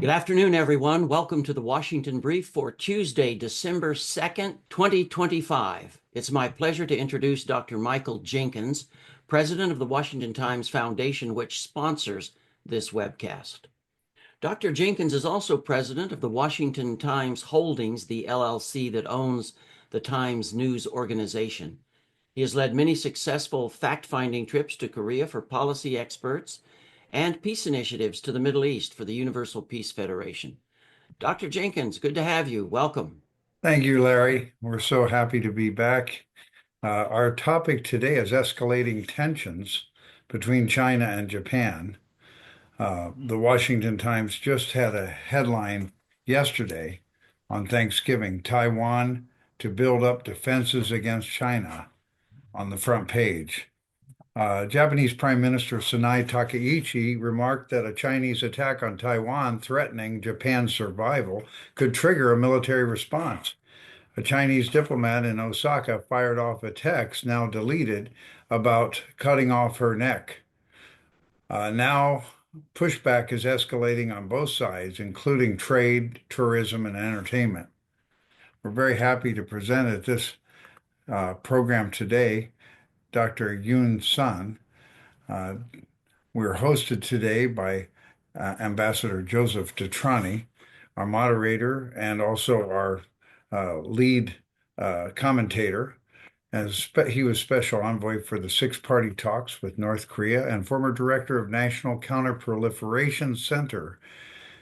Good afternoon, everyone. Welcome to the Washington Brief for Tuesday, December 2nd, 2025. It's my pleasure to introduce Dr. Michael Jenkins, president of the Washington Times Foundation, which sponsors this webcast. Dr. Jenkins is also president of the Washington Times Holdings, the LLC that owns the Times News organization. He has led many successful fact-finding trips to Korea for policy experts and peace initiatives to the Middle East for the Universal Peace Federation. Dr. Jenkins, good to have you. Welcome. Thank you, Larry. We're so happy to be back. Our topic today is escalating tensions between China and Japan. The Washington Times just had a headline yesterday on Thanksgiving, Taiwan to build up defenses against China on the front page. Japanese Prime Minister Sanae Takaichi remarked that a Chinese attack on Taiwan threatening Japan's survival could trigger a military response. A Chinese diplomat in Osaka fired off a text, now deleted, about cutting off her neck. Now, pushback is escalating on both sides, including trade, tourism, and entertainment. We're very happy to present at this program today Dr. Yoon Sun. We're hosted today by Ambassador Joseph DeTrani, our moderator, and also our lead commentator. He was special envoy for the six-party talks with North Korea and former director of National Counterproliferation Center.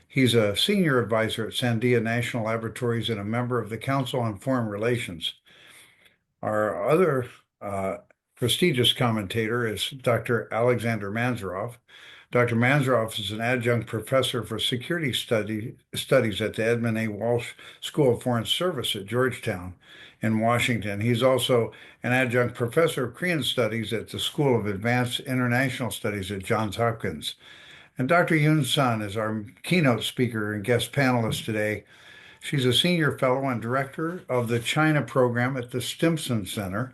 He's a senior advisor at Sandia National Laboratories and a member of the Council on Foreign Relations. Our other prestigious commentator is Dr. Alexandre Mansourov. Dr. Mansourov is an adjunct professor for security studies at the Edmund A. Walsh School of Foreign Service at Georgetown in Washington. He's also an adjunct professor of Korean studies at the School of Advanced International Studies at Johns Hopkins. And Dr. Yoon Sun is our keynote speaker and guest panelist today. She's a senior fellow and director of the China program at the Stimson Center.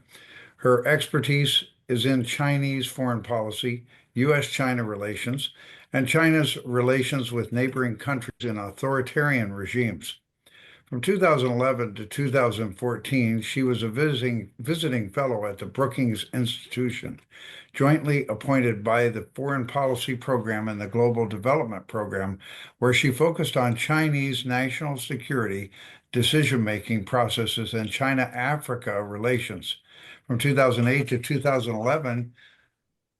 Her expertise is in Chinese foreign policy, U.S.-China relations, and China's relations with neighboring countries in authoritarian regimes. From 2011 to 2014, she was a visiting fellow at the Brookings Institution, jointly appointed by the Foreign Policy Program and the Global Development Program, where she focused on Chinese national security, decision-making processes, and China-Africa relations. From 2008 to 2011,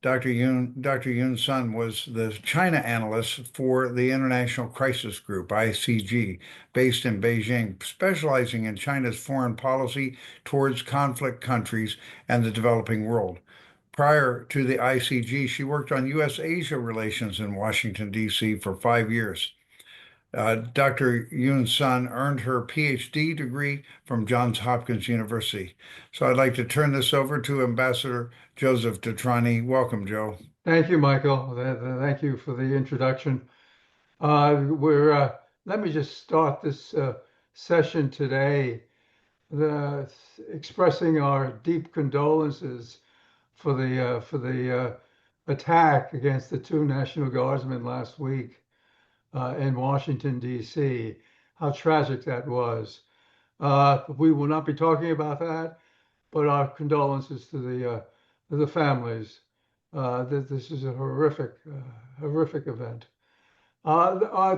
Dr. Yoon Sun was the China analyst for the International Crisis Group, ICG, based in Beijing, specializing in China's foreign policy towards conflict countries and the developing world. Prior to the ICG, she worked on U.S.-Asia relations in Washington, D.C. for 5 years. Dr. Yoon Sun earned her PhD degree from Johns Hopkins University. So I'd like to turn this over to Ambassador Joseph DeTrani. Welcome, Joe. Thank you, Michael. Thank you for the introduction. Let me just start this session today, expressing our deep condolences for the attack against the two National Guardsmen last week. In Washington, D.C., how tragic that was. We will not be talking about that, but our condolences to the families. This is a horrific event.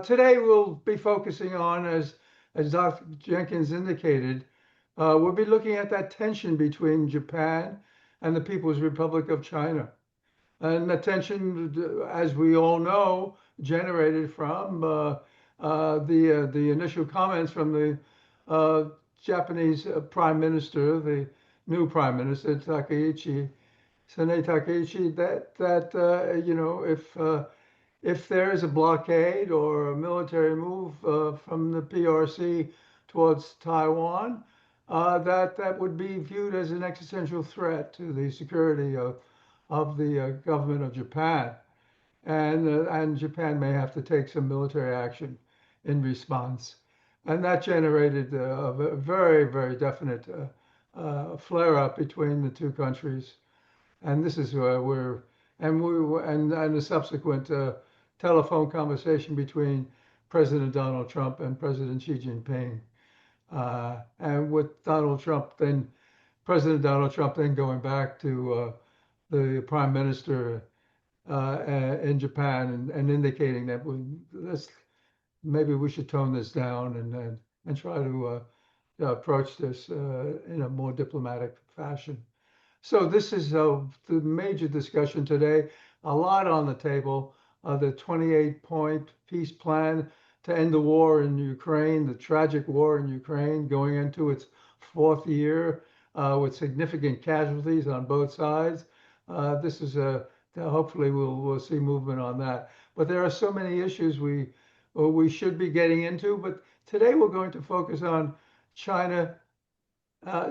Today we'll be focusing on, as Dr. Jenkins indicated, we'll be looking at that tension between Japan and the People's Republic of China. And the tension, as we all know, generated from the initial comments from the Japanese Prime Minister, the new Prime Minister Sanae Takaichi, that if there is a blockade or a military move from the PRC towards Taiwan, that would be viewed as an existential threat to the security of the government of Japan. And Japan may have to take some military action in response. And that generated a very, very definite flare-up between the two countries. And this is where and the subsequent telephone conversation between President Donald Trump and President Xi Jinping. And with President Donald Trump then going back to the Prime Minister in Japan and indicating that maybe we should tone this down and try to approach this in a more diplomatic fashion. So this is the major discussion today. A lot on the table. The 28-point peace plan to end the war in Ukraine, the tragic war in Ukraine, going into its fourth year with significant casualties on both sides. This is hopefully we'll see movement on that. But there are so many issues we should be getting into. But today we're going to focus on China,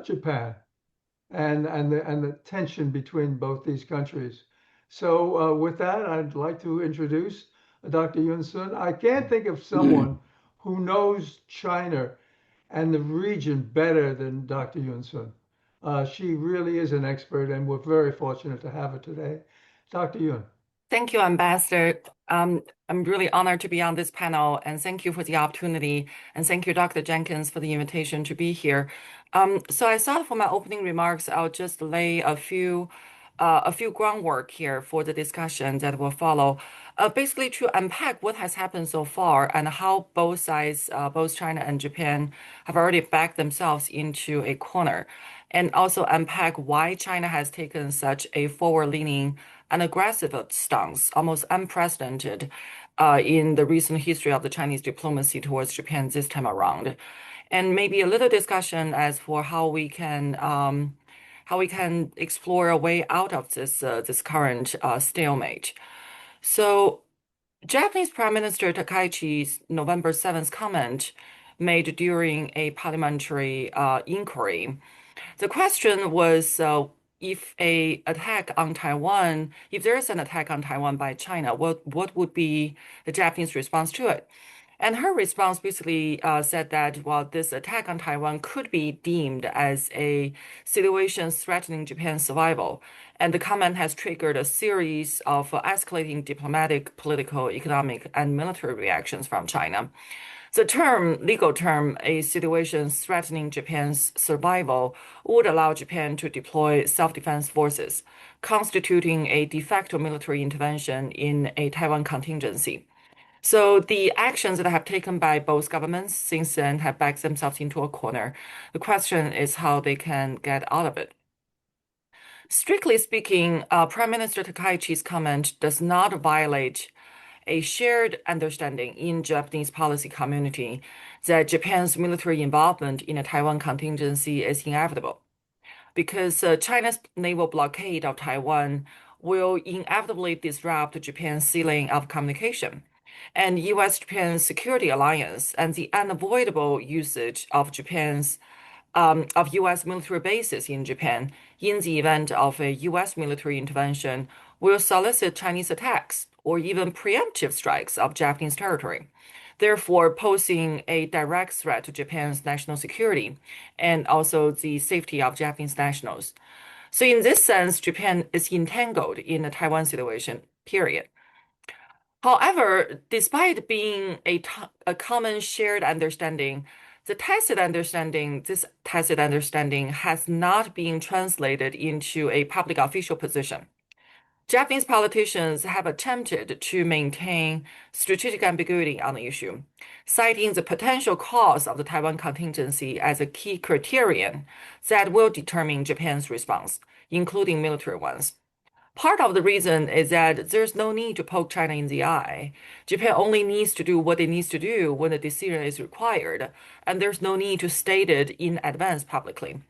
Japan, and the tension between both these countries. So with that, I'd like to introduce Dr. Yun Sun. I can't think of someone who knows China and the region better than Dr. Yun Sun. She really is an expert, and we're very fortunate to have her today. Dr. Yun. Thank you, Ambassador. I'm really honored to be on this panel, and thank you for the opportunity. And thank you, Dr. Jenkins, for the invitation to be here. So I thought for my opening remarks, I'll just lay a few groundwork here for the discussion that will follow. Basically, to unpack what has happened so far and how both sides, both China and Japan, have already backed themselves into a corner, and also unpack why China has taken such a forward-leaning and aggressive stance, almost unprecedented in the recent history of the Chinese diplomacy towards Japan this time around, and maybe a little discussion as for how we can explore a way out of this current stalemate. So, Japanese Prime Minister Takaichi's November 7th comment made during a parliamentary inquiry. The question was if there is an attack on Taiwan by China, what would be the Japanese response to it? And her response basically said that, well, this attack on Taiwan could be deemed as a situation threatening Japan's survival. And the comment has triggered a series of escalating diplomatic, political, economic, and military reactions from China. The legal term, a situation threatening Japan's survival, would allow Japan to deploy self-defense forces, constituting a de facto military intervention in a Taiwan contingency. So the actions that have taken by both governments since then have backed themselves into a corner. The question is how they can get out of it. Strictly speaking, Prime Minister Takaichi's comment does not violate a shared understanding in Japanese policy community that Japan's military involvement in a Taiwan contingency is inevitable, because China's naval blockade of Taiwan will inevitably disrupt Japan's ceiling of communication, and U.S.-Japan security alliance and the unavoidable usage of U.S. military bases in Japan in the event of a U.S. military intervention will solicit Chinese attacks or even preemptive strikes of Japanese territory, therefore posing a direct threat to Japan's national security and also the safety of Japanese nationals. So in this sense, Japan is entangled in the Taiwan situation, period. However, despite being a common shared understanding, this tacit understanding has not been translated into a public official position. Japanese politicians have attempted to maintain strategic ambiguity on the issue, citing the potential cause of the Taiwan contingency as a key criterion that will determine Japan's response, including military ones. Part of the reason is that there's no need to poke China in the eye. Japan only needs to do what it needs to do when the decision is required, and there's no need to state it in advance publicly.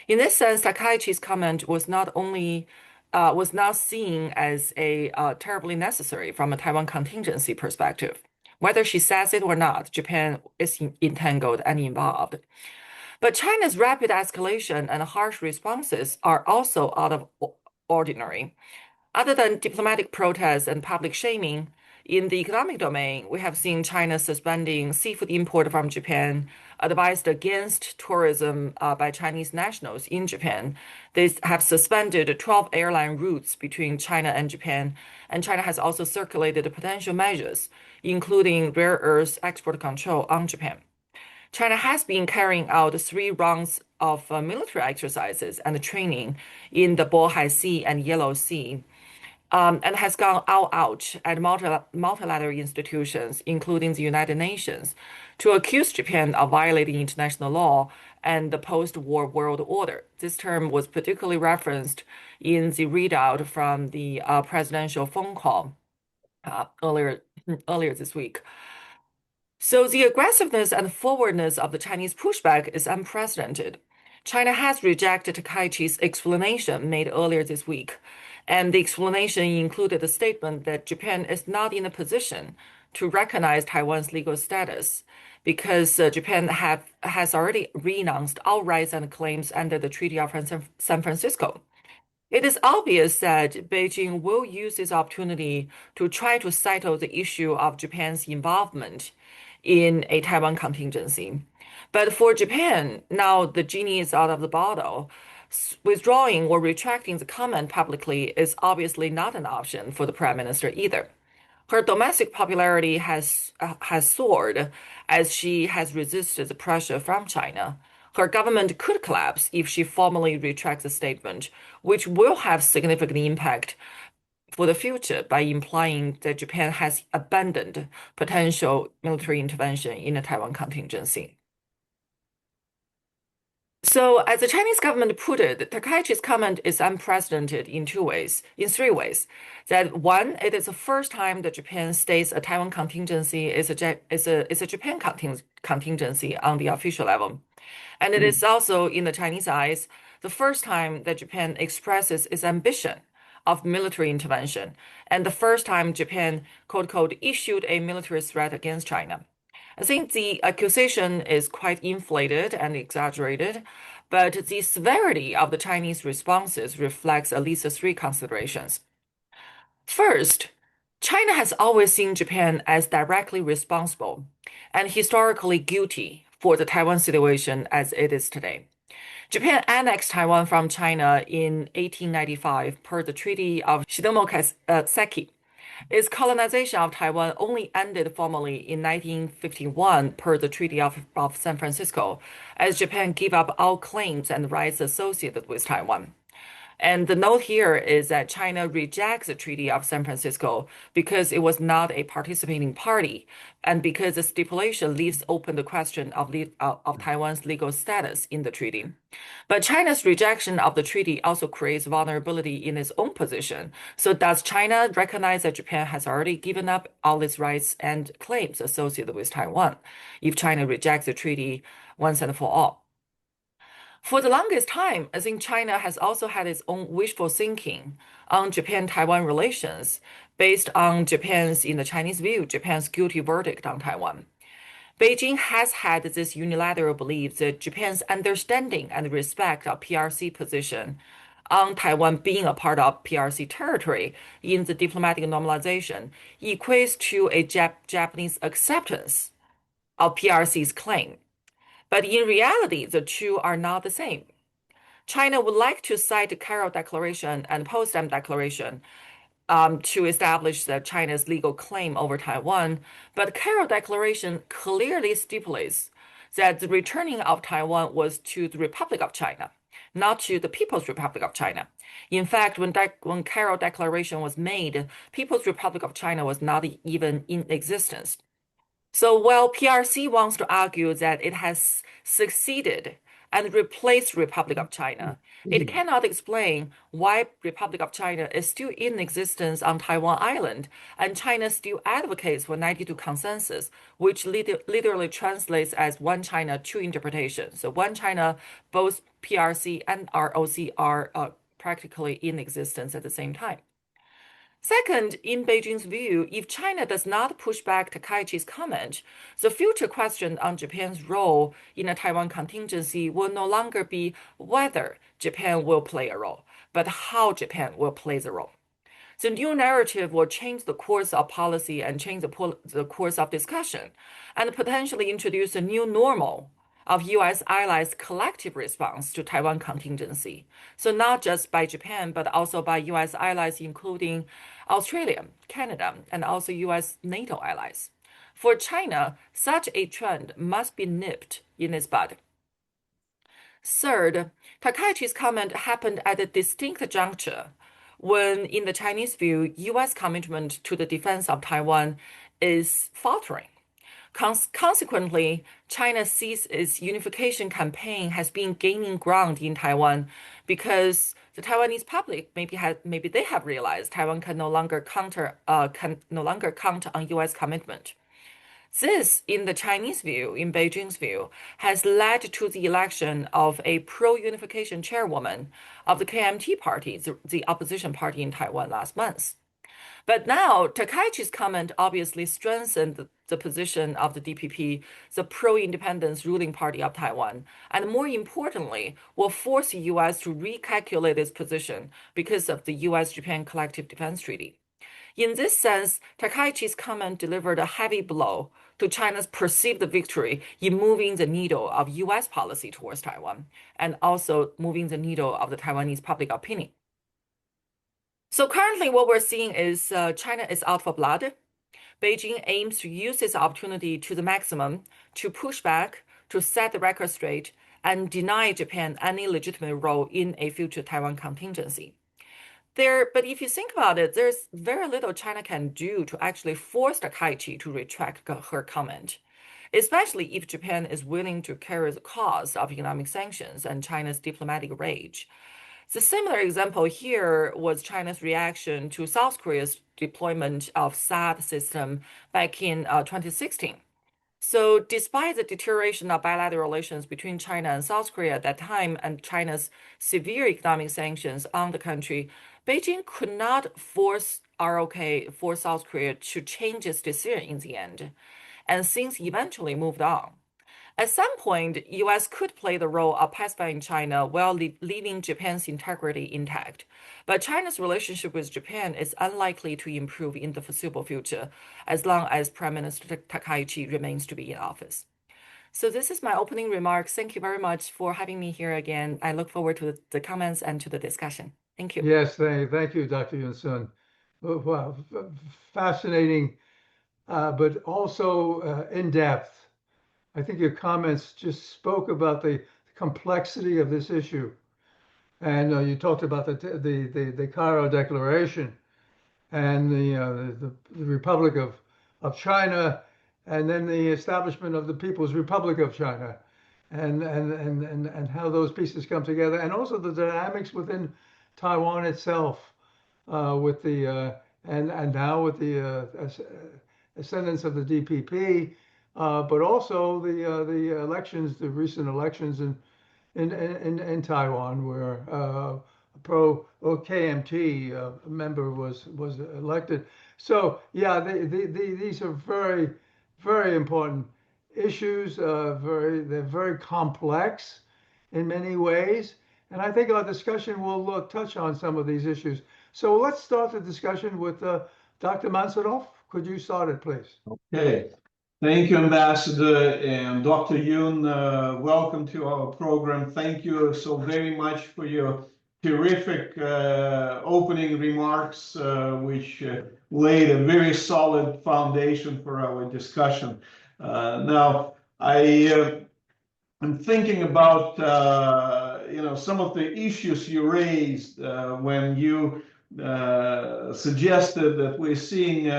In this sense, Takaichi's comment was not seen as terribly necessary from a Taiwan contingency perspective. Whether she says it or not, Japan is entangled and involved. But China's rapid escalation and harsh responses are also out of ordinary. Other than diplomatic protests and public shaming, in the economic domain, we have seen China suspending seafood import from Japan, advised against tourism by Chinese nationals in Japan. They have suspended 12 airline routes between China and Japan, and China has also circulated potential measures, including rare earths export control on Japan. China has been carrying out 3 rounds of military exercises and training in the Bohai Sea and Yellow Sea, and has gone all out at multilateral institutions, including the United Nations, to accuse Japan of violating international law and the post-war world order. This term was particularly referenced in the readout from the presidential phone call earlier this week. So the aggressiveness and forwardness of the Chinese pushback is unprecedented. China has rejected Takaichi's explanation made earlier this week, and the explanation included a statement that Japan is not in a position to recognize Taiwan's legal status because Japan has already renounced all rights and claims under the Treaty of San Francisco. It is obvious that Beijing will use this opportunity to try to settle the issue of Japan's involvement in a Taiwan contingency. But for Japan, now the genie is out of the bottle. Withdrawing or retracting the comment publicly is obviously not an option for the prime minister either. Her domestic popularity has soared as she has resisted the pressure from China. Her government could collapse if she formally retracts the statement, which will have significant impact for the future by implying that Japan has abandoned potential military intervention in the Taiwan contingency. So, as the Chinese government put it, Takaichi's comment is unprecedented in 3 ways. That one, it is the first time that Japan states a Taiwan contingency is a Japan contingency on the official level. And it is also, in the Chinese eyes, the first time that Japan expresses its ambition of military intervention, and the first time Japan, quote, issued a military threat against China. I think the accusation is quite inflated and exaggerated, but the severity of the Chinese responses reflects at least 3 considerations. First, China has always seen Japan as directly responsible and historically guilty for the Taiwan situation as it is today. Japan annexed Taiwan from China in 1895 per the Treaty of Shimonoseki. Its colonization of Taiwan only ended formally in 1951 per the Treaty of San Francisco, as Japan gave up all claims and rights associated with Taiwan. And the note here is that China rejects the Treaty of San Francisco because it was not a participating party, and because the stipulation leaves open the question of Taiwan's legal status in the treaty. But China's rejection of the treaty also creates vulnerability in its own position. So does China recognize that Japan has already given up all its rights and claims associated with Taiwan if China rejects the treaty once and for all? For the longest time, I think China has also had its own wishful thinking on Japan-Taiwan relations based on in the Chinese view, Japan's guilty verdict on Taiwan. Beijing has had this unilateral belief that Japan's understanding and respect of PRC position on Taiwan being a part of PRC territory in the diplomatic normalization equates to a Japanese acceptance of PRC's claim. But in reality, the two are not the same. China would like to cite the Cairo Declaration and Potsdam Declaration to establish China's legal claim over Taiwan, but Cairo Declaration clearly stipulates that the returning of Taiwan was to the Republic of China, not to the People's Republic of China. In fact, when Cairo Declaration was made, People's Republic of China was not even in existence. So while PRC wants to argue that it has succeeded and replaced Republic of China, it cannot explain why Republic of China is still in existence on Taiwan Island, and China still advocates for 92 consensus, which literally translates as one China, two interpretations. So one China, both PRC and ROC are practically in existence at the same time. Second, in Beijing's view, if China does not push back Takaichi's comment, the future question on Japan's role in a Taiwan contingency will no longer be whether Japan will play a role, but how Japan will play the role. The new narrative will change the course of policy and change the course of discussion, and potentially introduce a new normal of U.S. allies' collective response to Taiwan contingency. So not just by Japan, but also by U.S. allies, including Australia, Canada, and also U.S. NATO allies. For China, such a trend must be nipped in its bud. Third, Takaichi's comment happened at a distinct juncture when, in the Chinese view, U.S. commitment to the defense of Taiwan is faltering. Consequently, China sees its unification campaign has been gaining ground in Taiwan because the Taiwanese public maybe they have realized Taiwan can no longer count on U.S. commitment. This, in the Chinese view, in Beijing's view, has led to the election of a pro-unification chairwoman of the KMT party, the opposition party in Taiwan last month. But now, Takaichi's comment obviously strengthened the position of the DPP, the pro-independence ruling party of Taiwan, and more importantly, will force the U.S. to recalculate its position because of the U.S.-Japan Collective Defense Treaty. In this sense, Takaichi's comment delivered a heavy blow to China's perceived victory in moving the needle of U.S. policy towards Taiwan, and also moving the needle of the Taiwanese public opinion. So currently what we're seeing is China is out for blood. Beijing aims to use this opportunity to the maximum to push back, to set the record straight, and deny Japan any legitimate role in a future Taiwan contingency. But if you think about it, there's very little China can do to actually force Takaichi to retract her comment, especially if Japan is willing to carry the cost of economic sanctions and China's diplomatic rage. The similar example here was China's reaction to South Korea's deployment of THAAD system back in 2016. So despite the deterioration of bilateral relations between China and South Korea at that time and China's severe economic sanctions on the country, Beijing could not force South Korea to change its decision in the end, and things eventually moved on. At some point, U.S. could play the role of pacifying China while leaving Japan's integrity intact. But China's relationship with Japan is unlikely to improve in the foreseeable future as long as Prime Minister Takaichi remains to be in office. So this is my opening remarks. Thank you very much for having me here again. I look forward to the comments and to the discussion. Thank you. Yes, thank you, Dr. Yun-Sun. Wow, fascinating, but also in-depth. I think your comments just spoke about the complexity of this issue, and you talked about the Cairo Declaration and the Republic of China, and then the establishment of the People's Republic of China, and how those pieces come together, and also the dynamics within Taiwan itself, with the and now with the ascendance of the DPP. But also the elections, the recent elections in Taiwan, where KMT member was elected. So yeah, these are very, very important issues. They're very complex in many ways, and I think our discussion will touch on some of these issues. So let's start the discussion with Dr. Mansourov. Could you start it, please? Okay. Thank you, Ambassador, and Dr. Yun. Welcome to our program. Thank you so very much for your terrific opening remarks, which laid a very solid foundation for our discussion. Now, I'm thinking about some of the issues you raised when you suggested that we're seeing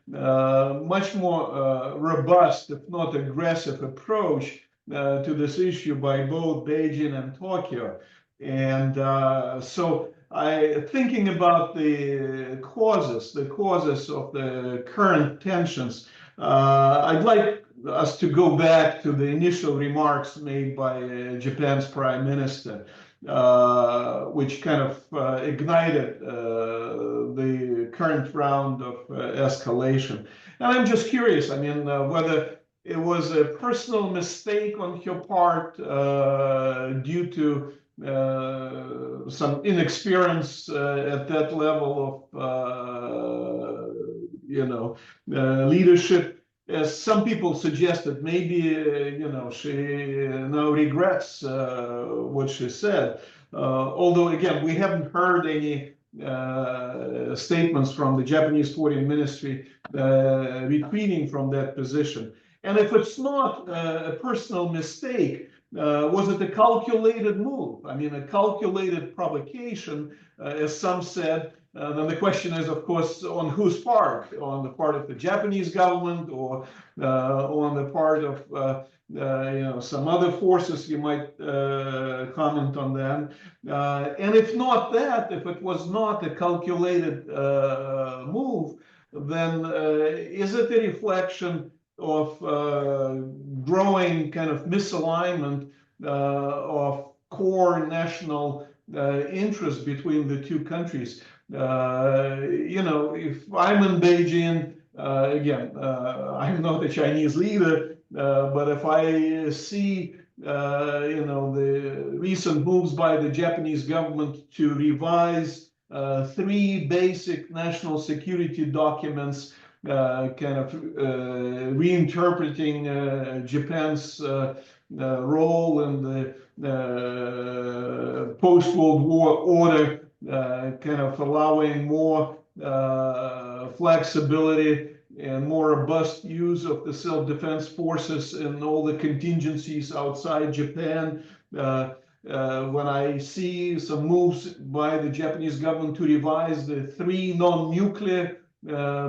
much more robust, if not aggressive, approach to this issue by both Beijing and Tokyo. And so thinking about the causes of the current tensions, I'd like us to go back to the initial remarks made by Japan's Prime Minister, which kind of ignited the current round of escalation. And I'm just curious, I mean, whether it was a personal mistake on your part due to some inexperience at that level of, leadership as some people suggested, maybe you know, she now regrets what she said. Although again, we haven't heard any statements from the Japanese Foreign Ministry retreating from that position. And if it's not a personal mistake, was it a calculated move? I mean, a calculated provocation, as some said. Then the question is, of course, on whose part? On the part of the Japanese government, or on the part of you know, some other forces? You might comment on that. And if not that, if it was not a calculated move, then is it a reflection of growing kind of misalignment of core national interests between the two countries? You know, if I'm in Beijing, again, I'm not a Chinese leader, but if I see, you know, the recent moves by the Japanese government to revise 3 basic national security documents, kind of reinterpreting Japan's role in the post-World War order, kind of allowing more flexibility and more robust use of the self-defense forces and all the contingencies outside Japan. When I see some moves by the Japanese government to revise the 3 non-nuclear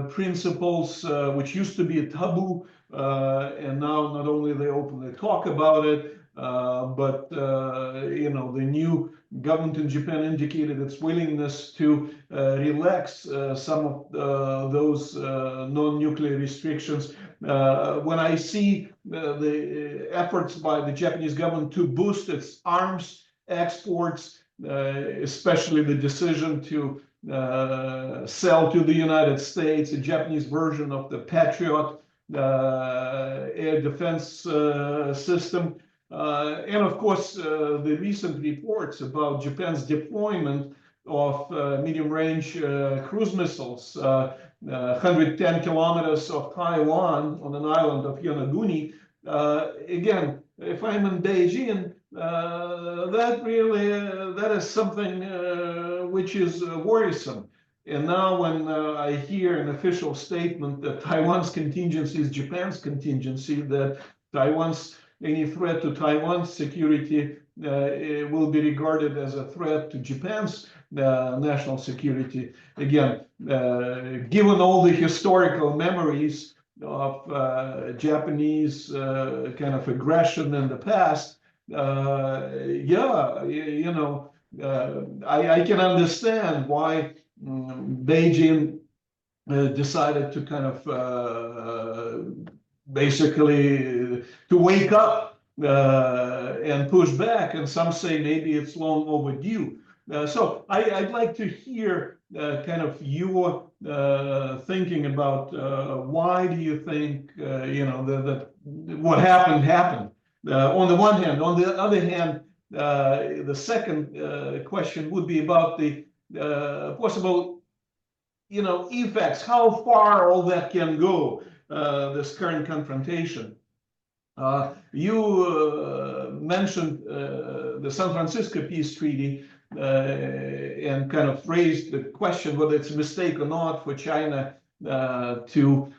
principles, which used to be a taboo, and now not only they openly talk about it, but you know, the new government in Japan indicated its willingness to relax some of those non-nuclear restrictions. When I see the efforts by the Japanese government to boost its arms exports, especially the decision to sell to the United States a Japanese version of the Patriot air defense system. And of course, the recent reports about Japan's deployment of medium-range cruise missiles, 110 kilometers of Taiwan on an island of Yonaguni. Again, if I'm in Beijing, that is something which is worrisome. And now when I hear an official statement that Taiwan's contingency is Japan's contingency, that any threat to Taiwan's security will be regarded as a threat to Japan's national security. Again, given all the historical memories of Japanese kind of aggression in the past, yeah, you know, I can understand why Beijing decided to kind of basically to wake up and push back, and some say maybe it's long overdue. So I'd like to hear kind of your thinking about why do you think you know that what happened. On the one hand, on the other hand, the second question would be about the possible, you know, effects, how far all that can go, this current confrontation. You mentioned the San Francisco Peace Treaty and kind of raised the question whether it's a mistake or not for China to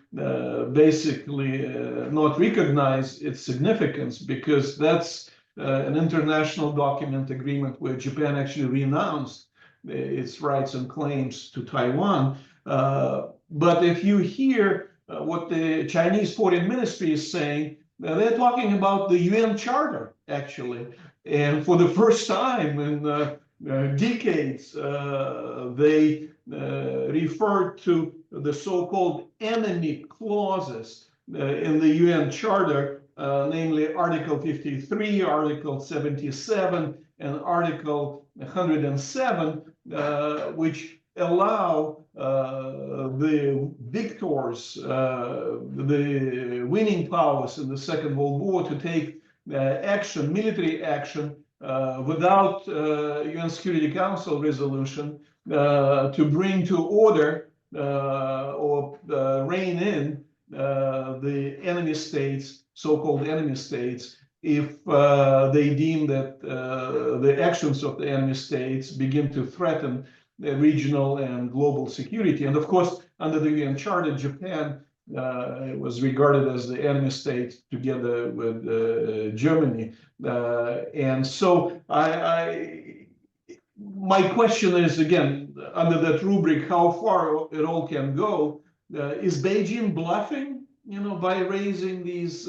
basically not recognize its significance, because that's an international document agreement where Japan actually renounced its rights and claims to Taiwan. But if you hear what the Chinese Foreign Ministry is saying, they're talking about the UN Charter, actually. And for the first time in decades, they referred to the so-called enemy clauses in the UN Charter, namely Article 53, Article 77, and Article 107, which allow the victors, the winning powers in the Second World War, to take action, military action, without UN Security Council resolution, to bring to order or rein in the enemy states, so-called enemy states, if they deem that the actions of the enemy states begin to threaten regional and global security. And of course, under the UN Charter, Japan was regarded as the enemy state together with Germany. And so my question is, again, under that rubric, how far it all can go. Is Beijing bluffing, by raising these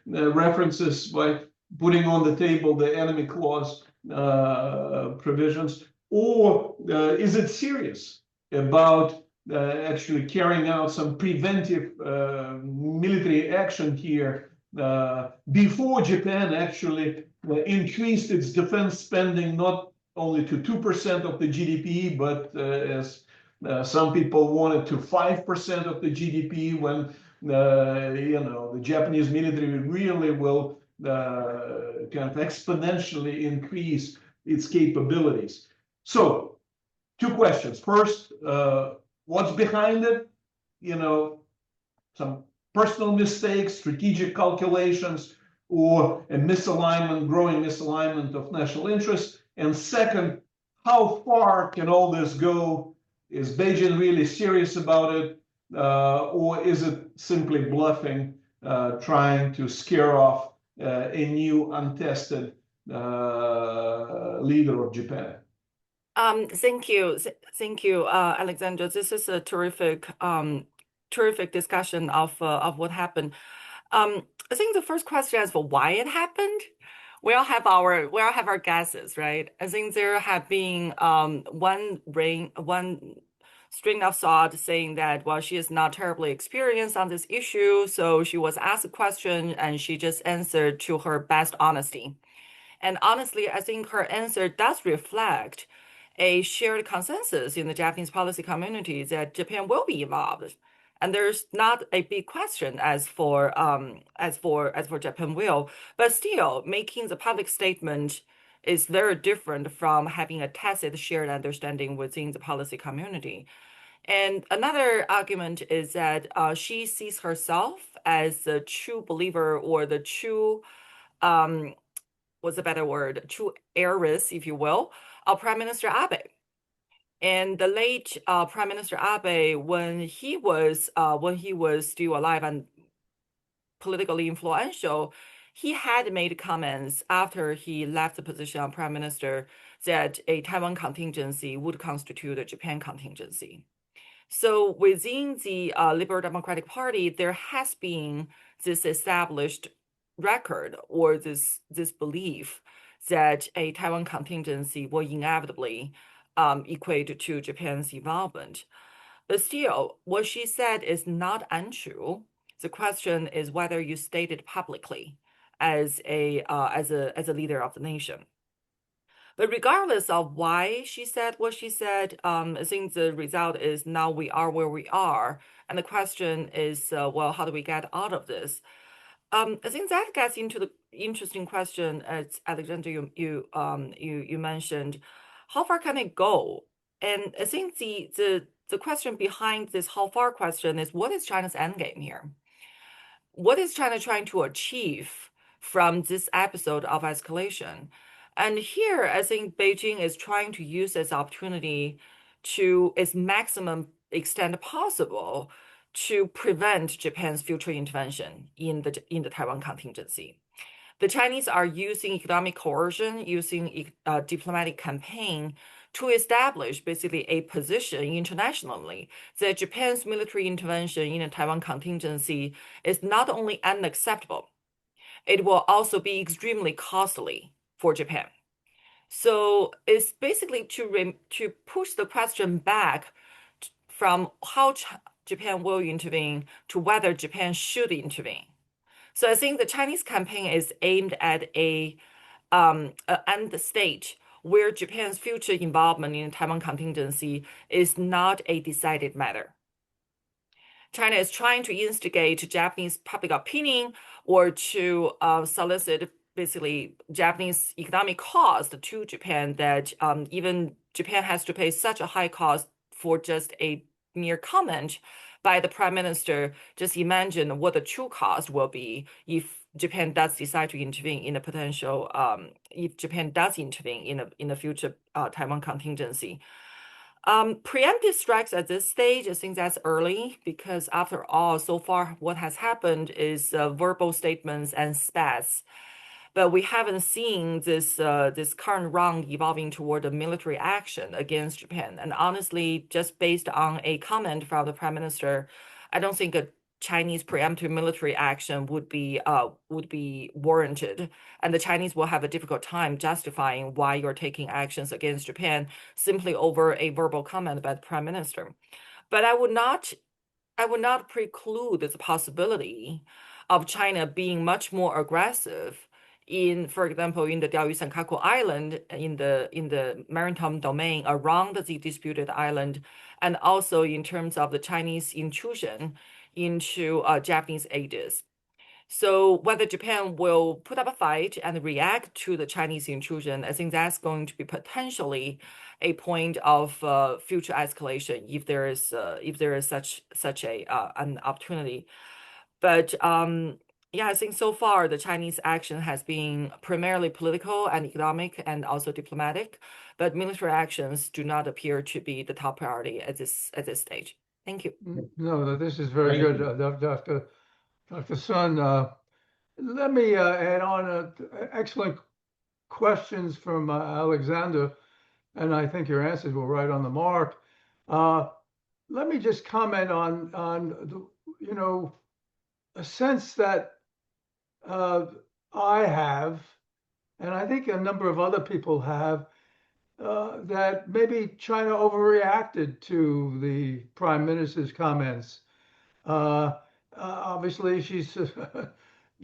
references, by putting on the table the enemy clause provisions, or is it serious about actually carrying out some preventive military action here before Japan actually increased its defense spending not only to 2% of the GDP, but as some people wanted to 5% of the GDP, when the Japanese military really will kind of exponentially increase its capabilities. So, two questions. First, what's behind it? Some personal mistakes, strategic calculations, or a misalignment, growing misalignment of national interests. And second, how far can all this go? Is Beijing really serious about it? Or is it simply bluffing, trying to scare off a new untested leader of Japan? Thank you, Alexandra. This is a terrific discussion of what happened. I think the first question is for why it happened. We all have our guesses, right? I think there have been one string of thought saying that, well, she is not terribly experienced on this issue, so she was asked a question and she just answered to her best honesty. And honestly, I think her answer does reflect a shared consensus in the Japanese policy community that Japan will be involved. And there's not a big question as for Japan will, but still making the public statement is very different from having a tacit shared understanding within the policy community. And another argument is that she sees herself as the true believer or the true, what's a better word, true heiress, if you will, of Prime Minister Abe. And the late Prime Minister Abe, when he was still alive and politically influential, he had made comments after he left the position of Prime Minister that a Taiwan contingency would constitute a Japan contingency. So within the Liberal Democratic Party, there has been this established record or this belief that a Taiwan contingency will inevitably equate to Japan's involvement. But still, what she said is not untrue. The question is whether you state it publicly as a leader of the nation. But regardless of why she said what she said, I think the result is now we are where we are, and the question is, well, how do we get out of this? I think that gets into the interesting question, as Alexandra you mentioned, how far can it go? And I think the question behind this how far question is, what is China's endgame here? What is China trying to achieve from this episode of escalation? And here, I think Beijing is trying to use this opportunity to its maximum extent possible to prevent Japan's future intervention in the Taiwan contingency. The Chinese are using economic coercion, using a diplomatic campaign to establish basically a position internationally that Japan's military intervention in the Taiwan contingency is not only unacceptable, it will also be extremely costly for Japan. So it's basically to push the question back from how Japan will intervene to whether Japan should intervene. So I think the Chinese campaign is aimed at an end state where Japan's future involvement in the Taiwan contingency is not a decided matter. China is trying to instigate Japanese public opinion or to solicit basically Japanese economic cost to Japan that even Japan has to pay such a high cost for just a mere comment by the Prime Minister. Just imagine what the true cost will be if Japan does decide to intervene in a potential, if Japan does intervene in a future Taiwan contingency. Preemptive strikes at this stage, I think that's early because after all, so far what has happened is verbal statements and spats, but we haven't seen this current round evolving toward a military action against Japan. And honestly, just based on a comment from the Prime Minister, I don't think a Chinese preemptive military action would be warranted, and the Chinese will have a difficult time justifying why you're taking actions against Japan simply over a verbal comment by the Prime Minister. But I would not preclude the possibility of China being much more aggressive for example, in the Diaoyu Senkaku Island, in the maritime domain around the disputed island, and also in terms of the Chinese intrusion into Japanese aegis. So whether Japan will put up a fight and react to the Chinese intrusion, I think that's going to be potentially a point of future escalation if there is such an opportunity. But yeah, I think so far the Chinese action has been primarily political and economic and also diplomatic, but military actions do not appear to be the top priority at this stage. Thank you. No, this is very Thank good, Dr. Sun. Let me add on excellent questions from Alexander, and I think your answers were right on the mark. Let me just comment on a sense that I have, and I think a number of other people have, that maybe China overreacted to the Prime Minister's comments. Obviously, she's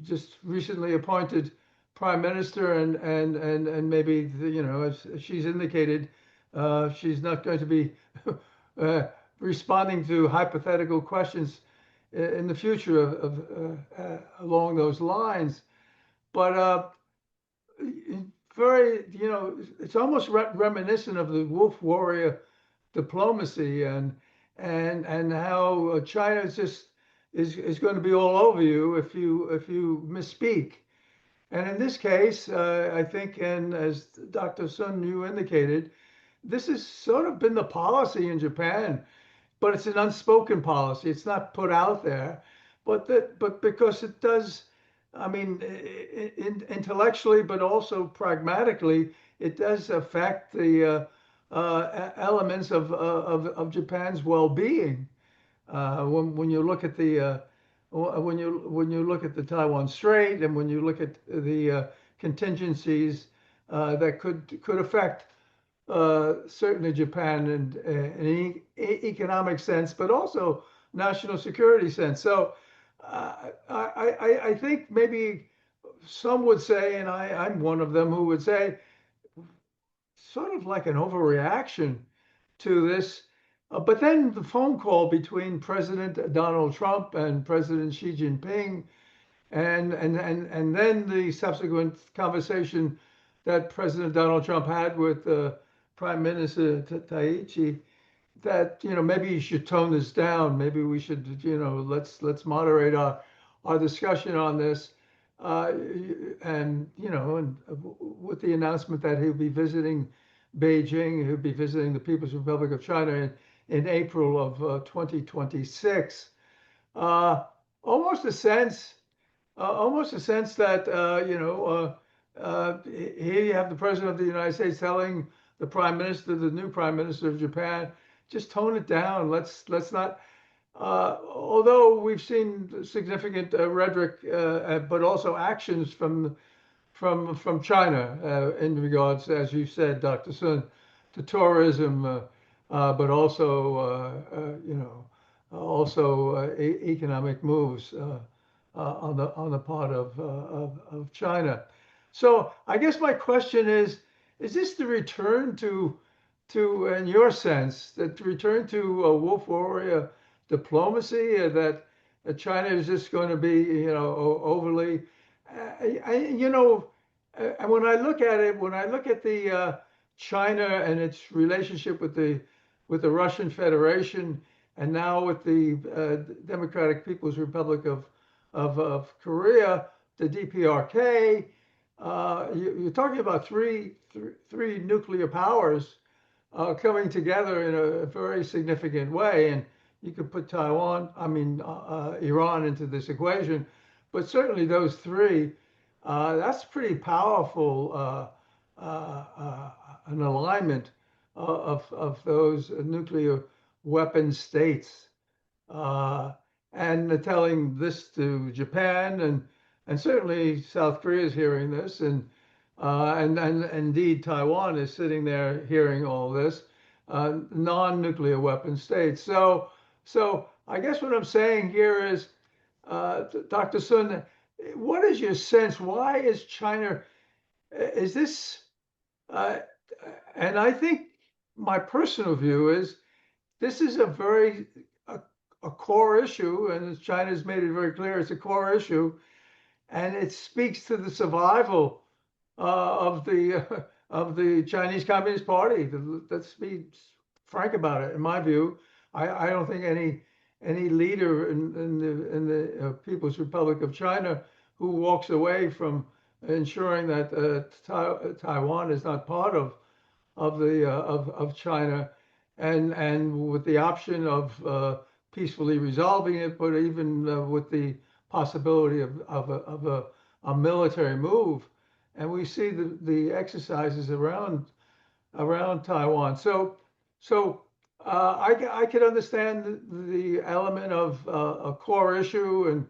just recently appointed Prime Minister, and maybe as she's indicated, she's not going to be responding to hypothetical questions in the future along those lines. But very, it's almost reminiscent of the wolf warrior diplomacy and how China is going to be all over you if you misspeak. And in this case, I think, and as Dr. Sun, you indicated, this has sort of been the policy in Japan, but it's an unspoken policy. It's not put out there, but because it does, I mean, intellectually, but also pragmatically, it does affect the elements of Japan's well-being. When you look at the when you look at the Taiwan Strait, and when you look at the contingencies that could affect certainly Japan in an economic sense, but also national security sense. So I think maybe some would say, and I'm one of them who would say, sort of like an overreaction to this. But then the phone call between President Donald Trump and President Xi Jinping, and then the subsequent conversation that President Donald Trump had with Prime Minister Takaichi, that maybe you should tone this down. Maybe we should let's moderate our discussion on this, and with the announcement that he'll be visiting Beijing, he'll be visiting the People's Republic of China in April of 2026. Almost a sense that here you have the President of the United States telling the Prime Minister, the new Prime Minister of Japan, just tone it down. Let's not. Although we've seen significant rhetoric, but also actions from China in regards, as you said, Dr. Sun, to tourism, but also economic moves on the part of China. So I guess my question is this the return to, in your sense, that return to a wolf warrior diplomacy, that China is just going to be, overly, and when I look at it, when I look at the China and its relationship with the Russian Federation, and now with the Democratic People's Republic of Korea, the DPRK, you're talking about three nuclear powers coming together in a very significant way. And you could put Iran into this equation, but certainly those three, that's pretty powerful an alignment of those nuclear weapon states. And telling this to Japan and certainly South Korea is hearing this, and indeed Taiwan is sitting there hearing all this, non-nuclear weapon states. So I guess what I'm saying here is, Dr. Sun, what is your sense? Why is China? Is this? And I think my personal view is this is a core issue, and China's made it very clear it's a core issue, and it speaks to the survival of the Chinese Communist Party. Let's be frank about it. In my view, I don't think any leader in the People's Republic of China who walks away from ensuring that Taiwan is not part of China, and with the option of peacefully resolving it, but even with the possibility of a military move. And we see the exercises around Taiwan. So I could understand the element of a core issue and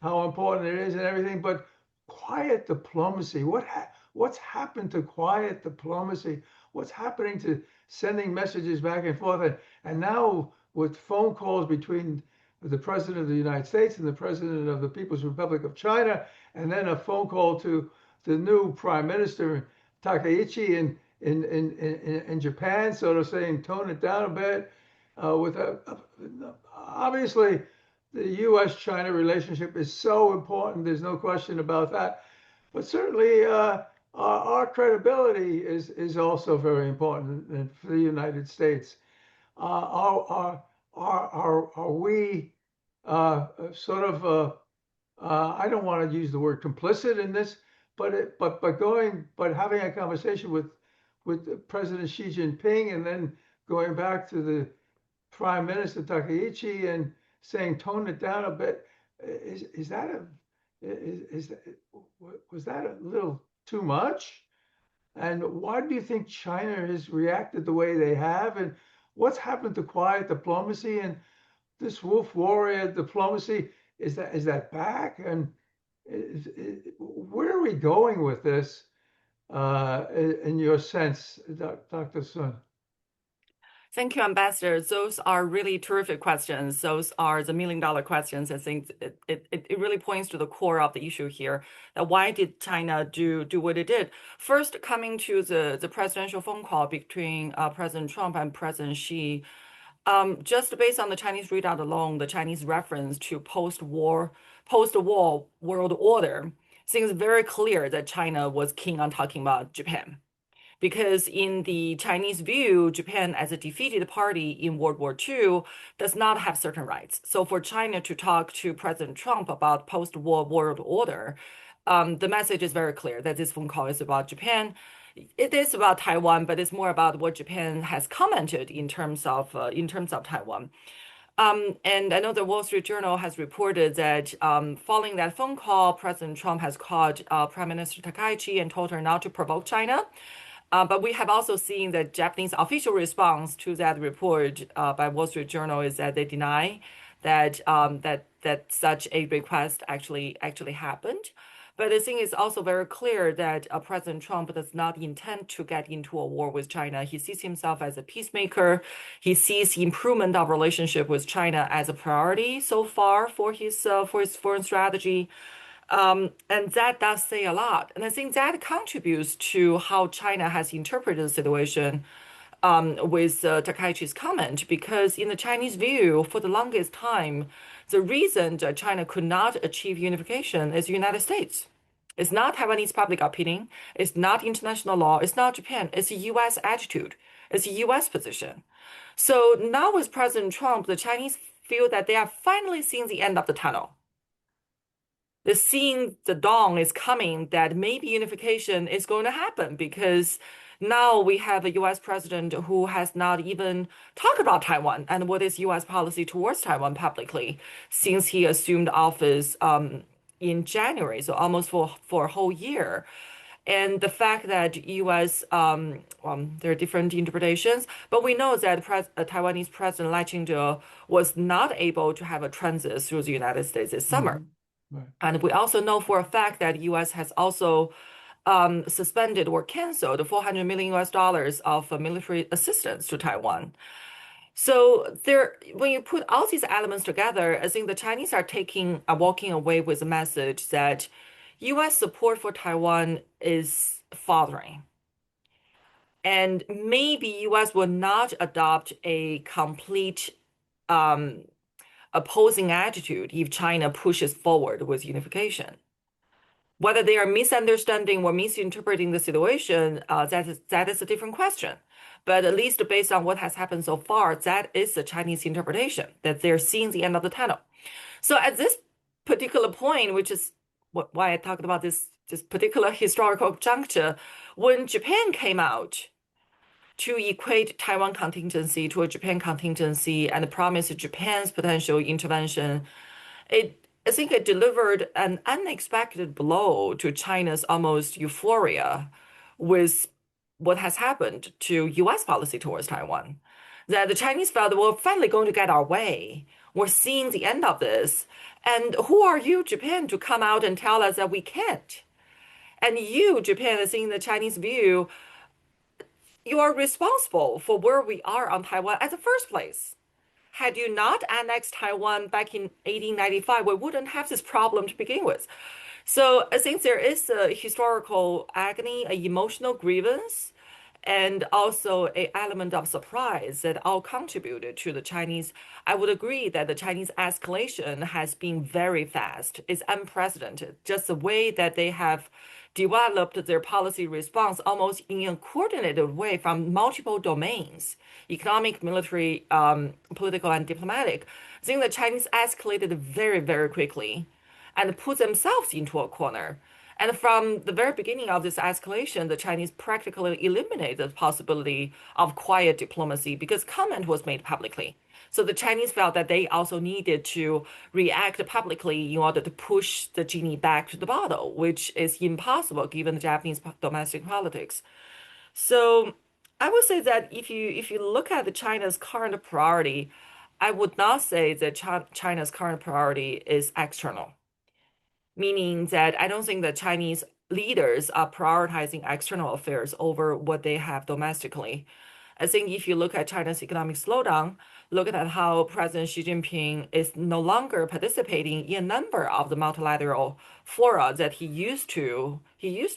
how important it is and everything, but quiet diplomacy, what's happened to quiet diplomacy? What's happening to sending messages back and forth? And now with phone calls between the President of the United States and the President of the People's Republic of China, and then a phone call to the new Prime Minister Takaichi in Japan, sort of saying tone it down a bit. Obviously, the U.S.-China relationship is so important. There's no question about that. But certainly, our credibility is also very important for the United States. Are we sort of I don't want to use the word complicit in this, but having a conversation with President Xi Jinping and then going back to the Prime Minister Takaichi and saying tone it down a bit, was that a little too much? And why do you think China has reacted the way they have? And what's happened to quiet diplomacy and this wolf warrior diplomacy? Is that back? And where are we going with this, in your sense, Dr. Sun? Thank you, Ambassador. Those are really terrific questions. Those are the million-dollar questions. I think it really points to the core of the issue here. That why did China do what it did? First, coming to the presidential phone call between President Trump and President Xi, just based on the Chinese readout alone, the Chinese reference to post-war world order seems very clear that China was keen on talking about Japan. Because in the Chinese view, Japan as a defeated party in World War II does not have certain rights. So for China to talk to President Trump about post-war world order, the message is very clear that this phone call is about Japan. It is about Taiwan, but it's more about what Japan has commented in terms of Taiwan. And I know the Wall Street Journal has reported that following that phone call, President Trump has called Prime Minister Takaichi and told her not to provoke China. But we have also seen that Japanese official response to that report by Wall Street Journal is that they deny that such a request actually happened. But the thing is also very clear that President Trump does not intend to get into a war with China. He sees himself as a peacemaker. He sees the improvement of relationship with China as a priority so far for his foreign strategy. And that does say a lot. And I think that contributes to how China has interpreted the situation with Takaichi's comment, because in the Chinese view, for the longest time, the reason that China could not achieve unification is the United States. It's not Taiwanese public opinion. It's not international law. It's not Japan. It's the U.S. attitude. It's the U.S. position. So now with President Trump, the Chinese feel that they are finally seeing the end of the tunnel. They're seeing the dawn is coming, that maybe unification is going to happen, because now we have a US president who has not even talked about Taiwan and what is US policy towards Taiwan publicly since he assumed office in January, so almost for a whole year. And the fact that US, there are different interpretations, but we know that Taiwanese President Lai Ching-te was not able to have a transit through the United States this summer. Right. And we also know for a fact that US has also suspended or canceled $400 million of military assistance to Taiwan. So when you put all these elements together, I think the Chinese are walking away with a message that US support for Taiwan is faltering. And maybe US will not adopt a complete opposing attitude if China pushes forward with unification. Whether they are misunderstanding or misinterpreting the situation, that is a different question. But at least based on what has happened so far, that is the Chinese interpretation, that they're seeing the end of the tunnel. So at this particular point, which is why I talked about this particular historical juncture, when Japan came out to equate Taiwan contingency to a Japan contingency and promise Japan's potential intervention, I think it delivered an unexpected blow to China's almost euphoria with what has happened to US policy towards Taiwan. That the Chinese felt, we're finally going to get our way. We're seeing the end of this. And who are you, Japan, to come out and tell us that we can't? And you, Japan, is in the Chinese view, you are responsible for where we are on Taiwan at the first place. Had you not annexed Taiwan back in 1895, we wouldn't have this problem to begin with. So I think there is a historical agony, an emotional grievance, and also an element of surprise that all contributed to the Chinese. I would agree that the Chinese escalation has been very fast. It's unprecedented. Just the way that they have developed their policy response almost in a coordinated way from multiple domains, economic, military, political, and diplomatic. I think the Chinese escalated very, very quickly and put themselves into a corner. And from the very beginning of this escalation, the Chinese practically eliminated the possibility of quiet diplomacy because comment was made publicly. So the Chinese felt that they also needed to react publicly in order to push the genie back to the bottle, which is impossible given the Japanese domestic politics. So I would say that if you look at China's current priority, I would not say that China's current priority is external, meaning that I don't think that Chinese leaders are prioritizing external affairs over what they have domestically. I think if you look at China's economic slowdown, look at how President Xi Jinping is no longer participating in a number of the multilateral fora that he used to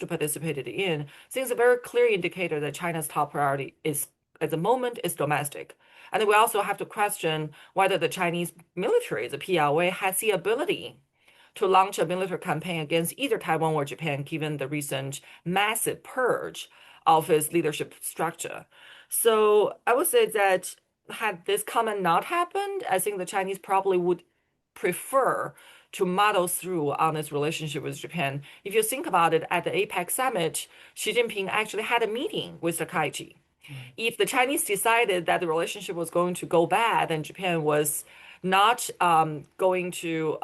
participate in. I think it's a very clear indicator that China's top priority is, at the moment, is domestic. And we also have to question whether the Chinese military, the PLA, has the ability to launch a military campaign against either Taiwan or Japan, given the recent massive purge of its leadership structure. So I would say that had this comment not happened, I think the Chinese probably would prefer to muddle through on its relationship with Japan. If you think about it, at the APEC summit, Xi Jinping actually had a meeting with Takaichi. If the Chinese decided that the relationship was going to go bad and Japan was not going to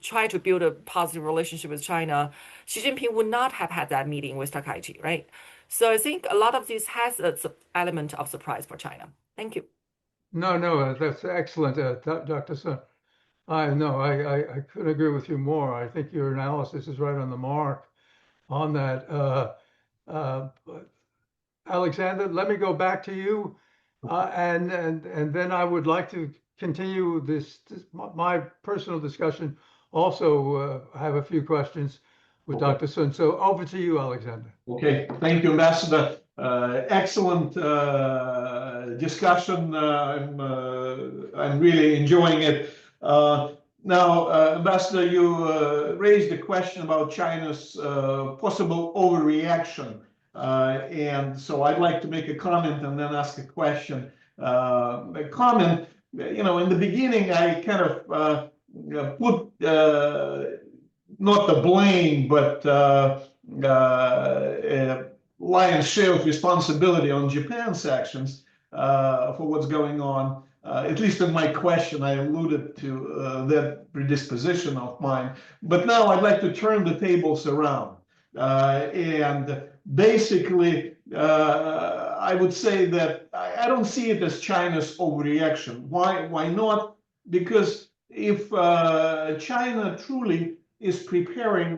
try to build a positive relationship with China, Xi Jinping would not have had that meeting with Takaichi, right? So I think a lot of this has an element of surprise for China. Thank you. No, that's excellent, Dr. Sun. I couldn't agree with you more. I think your analysis is right on the mark on that. Alexander, let me go back to you, and then I would like to continue my personal discussion. Also, have a few questions with Dr. Sun. So over to you, Alexander. Okay, thank you, Ambassador. Excellent discussion. I'm really enjoying it. Now, Ambassador, you raised a question about China's possible overreaction. And so I'd like to make a comment and then ask a question. comment. In the beginning, I kind of put not the blame, but lion's share of responsibility on Japan's actions for what's going on. At least in my question, I alluded to that predisposition of mine. But now I'd like to turn the tables around. And basically, I would say that I don't see it as China's overreaction. Why not? Because if China truly is preparing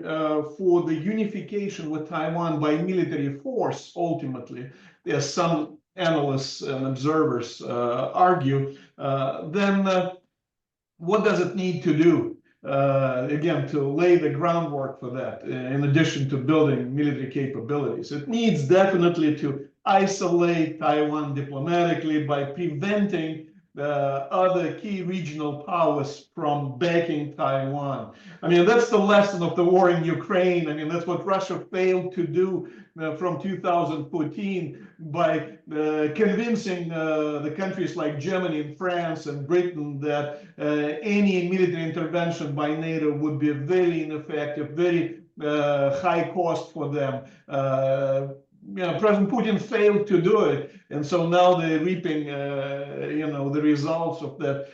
for the unification with Taiwan by military force, ultimately, as some analysts and observers argue, then what does it need to do? Again, to lay the groundwork for that, in addition to building military capabilities. It needs definitely to isolate Taiwan diplomatically by preventing other key regional powers from backing Taiwan. I mean, that's the lesson of the war in Ukraine. I mean, that's what Russia failed to do from 2014 by convincing the countries like Germany and France and Britain that any military intervention by NATO would be very ineffective, very high cost for them. President Putin failed to do it, and so now they're reaping, the results of that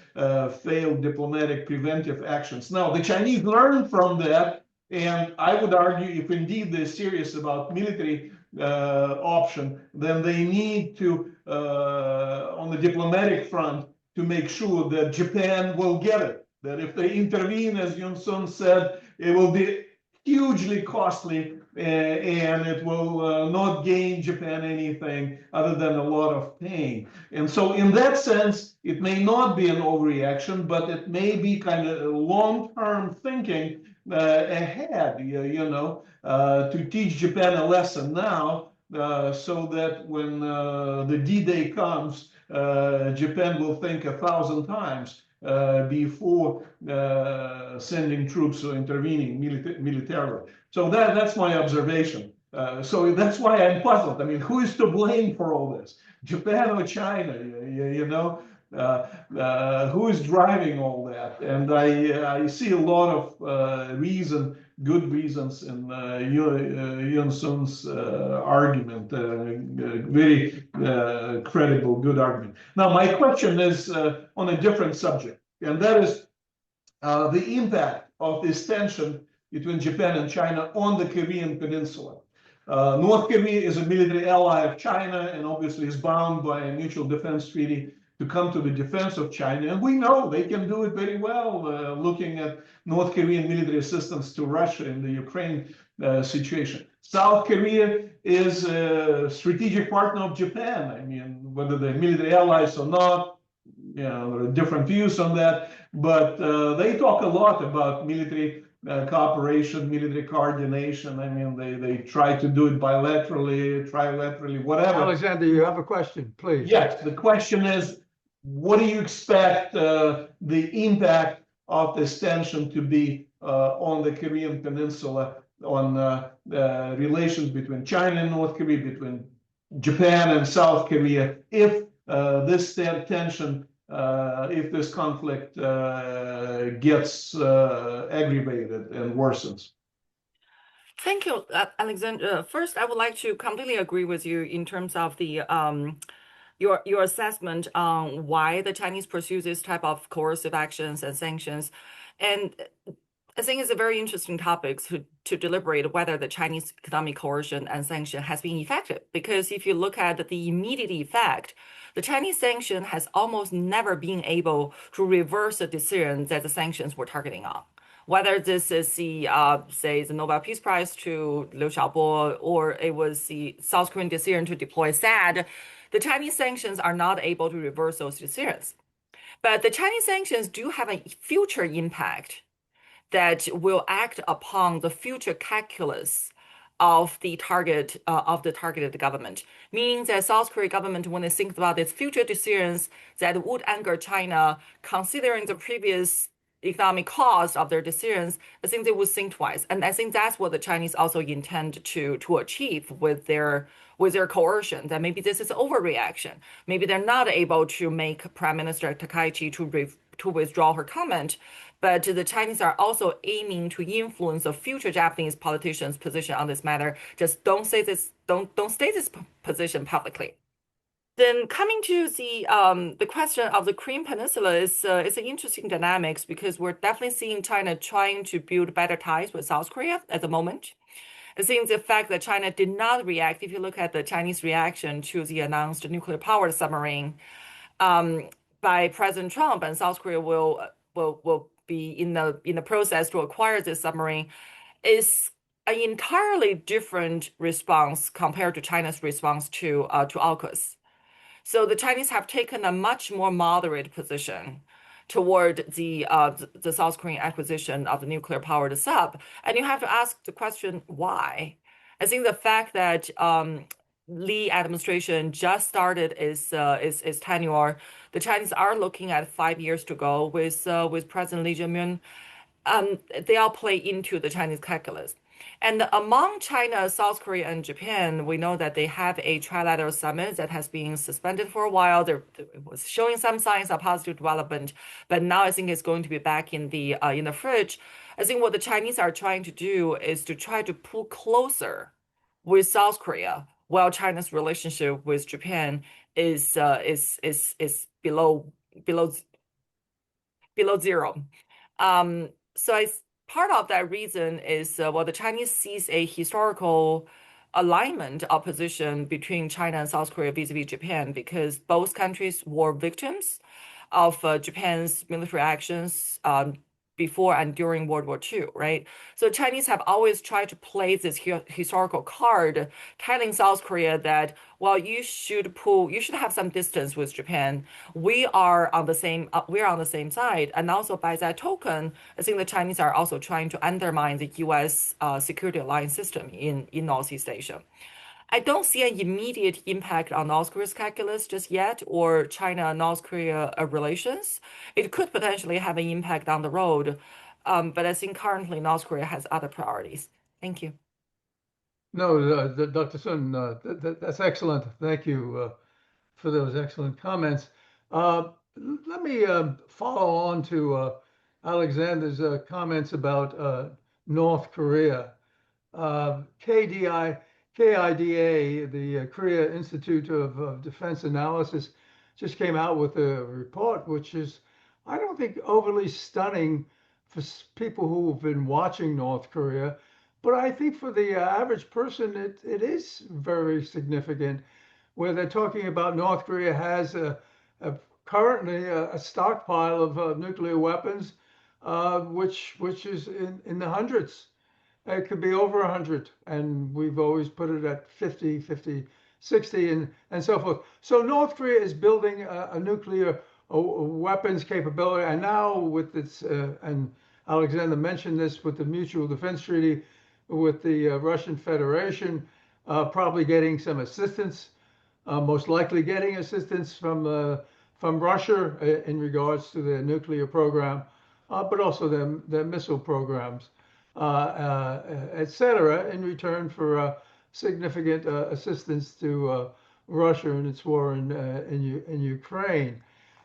failed diplomatic preventive actions. Now, the Chinese learned from that, and I would argue, if indeed they're serious about military option, then they need to, on the diplomatic front, to make sure that Japan will get it. That if they intervene, as Yun Sun said, it will be hugely costly, and it will not gain Japan anything other than a lot of pain. And so in that sense, it may not be an overreaction, but it may be kind of long-term thinking ahead, to teach Japan a lesson now, so that when the D-Day comes, Japan will think 1,000 times before sending troops or intervening militarily. So that's my observation. So that's why I'm puzzled. I mean, who is to blame for all this? Japan or China? Who is driving all that? And I see a lot of good reasons in Yun Sun's argument, very credible, good argument. Now, my question is on a different subject, and that is the impact of this tension between Japan and China on the Korean Peninsula. North Korea is a military ally of China and obviously is bound by a mutual defense treaty to come to the defense of China. And we know they can do it very well, looking at North Korean military assistance to Russia in the Ukraine situation. South Korea is a strategic partner of Japan. I mean, whether they're military allies or not, there are different views on that. But they talk a lot about military cooperation, military coordination. I mean, they try to do it bilaterally, trilaterally, whatever. Alexander, you have a question, please. Yes, the question is, what do you expect the impact of this tension to be on the Korean Peninsula, on relations between China and North Korea, between Japan and South Korea, if this tension, if this conflict gets aggravated and worsens? Thank you, Alexander. First, I would like to completely agree with you in terms of the your assessment on why the Chinese pursue this type of coercive actions and sanctions. And I think it's a very interesting topic to deliberate whether the Chinese economic coercion and sanction has been effective. Because if you look at the immediate effect, the Chinese sanction has almost never been able to reverse the decision that the sanctions were targeting on. Whether this is the, say, the Nobel Peace Prize to Liu Xiaobo, or it was the South Korean decision to deploy THAAD, the Chinese sanctions are not able to reverse those decisions. But the Chinese sanctions do have a future impact that will act upon the future calculus of the targeted government, meaning that South Korean government, when they think about its future decisions that would anger China, considering the previous economic cost of their decisions, I think they would think twice. And I think that's what the Chinese also intend to achieve with their coercion, that maybe this is overreaction. Maybe they're not able to make Prime Minister Takaichi to withdraw her comment, but the Chinese are also aiming to influence the future Japanese politicians' position on this matter. Just don't say this, don't state this position publicly. Then coming to the question of the Korean Peninsula is it's an interesting dynamics because we're definitely seeing China trying to build better ties with South Korea at the moment. I think the fact that China did not react, if you look at the Chinese reaction to the announced nuclear-powered submarine by President Trump, and South Korea will be in the process to acquire this submarine, is an entirely different response compared to China's response to AUKUS. So the Chinese have taken a much more moderate position toward the South Korean acquisition of the nuclear-powered sub, and you have to ask the question why. I think the fact that Lee administration just started its tenure, the Chinese are looking at 5 years to go with President Lee Jae-myung. They all play into the Chinese calculus. And among China, South Korea, and Japan, we know that they have a trilateral summit that has been suspended for a while. There was showing some signs of positive development, but now I think it's going to be back in the fridge. I think what the Chinese are trying to do is to try to pull closer with South Korea, while China's relationship with Japan is below zero. So part of that reason is the Chinese sees a historical alignment of position between China and South Korea vis-a-vis Japan because both countries were victims of Japan's military actions before and during World War II, right? So Chinese have always tried to play this historical card, telling South Korea that, well, you should have some distance with Japan. We are on the same side, and also by that token, I think the Chinese are also trying to undermine the U.S. security alliance system in Northeast Asia. I don't see an immediate impact on North Korea's calculus just yet, or China-North Korea relations. It could potentially have an impact down the road, but I think currently North Korea has other priorities. Thank you. No, Dr. Sun, that's excellent. Thank you for those excellent comments. Let me follow on to Alexander's comments about North Korea. KIDA, the Korea Institute of Defense Analysis, just came out with a report, which is, I don't think, overly stunning for people who've been watching North Korea, but I think for the average person, it is very significant, where they're talking about North Korea has currently a stockpile of nuclear weapons, which is in the hundreds. It could be over 100, and we've always put it at 50, 60, and so forth. So North Korea is building a nuclear weapons capability, and now with its, and Alexander mentioned this, with the Mutual Defense Treaty with the Russian Federation, probably getting some assistance, most likely getting assistance from Russia in regards to their nuclear program, but also their missile programs. Etc., in return for significant assistance to Russia in its war in Ukraine.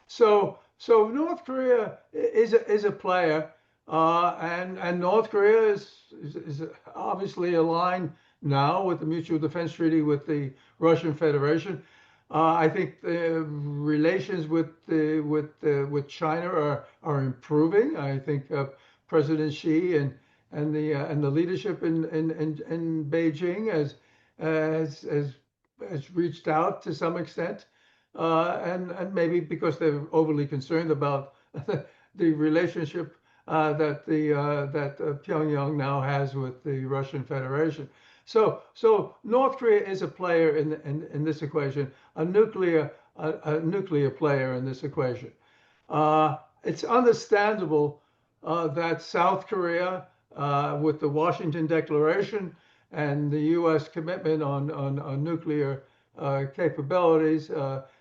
So North Korea is a player, and North Korea is obviously aligned now with the Mutual Defense Treaty with the Russian Federation. I think the relations with China are improving. I think President Xi and the leadership in Beijing has reached out to some extent, and maybe because they're overly concerned about the relationship that Pyongyang now has with the Russian Federation. So North Korea is a player in this equation, a nuclear player in this equation. It's understandable that South Korea, with the Washington Declaration and the U.S. commitment on nuclear capabilities,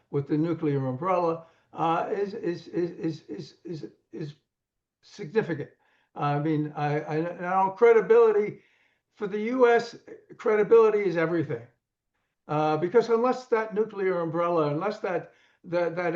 with the nuclear umbrella, is significant. I mean, I now credibility for the U.S. credibility is everything. Because unless that nuclear umbrella, unless that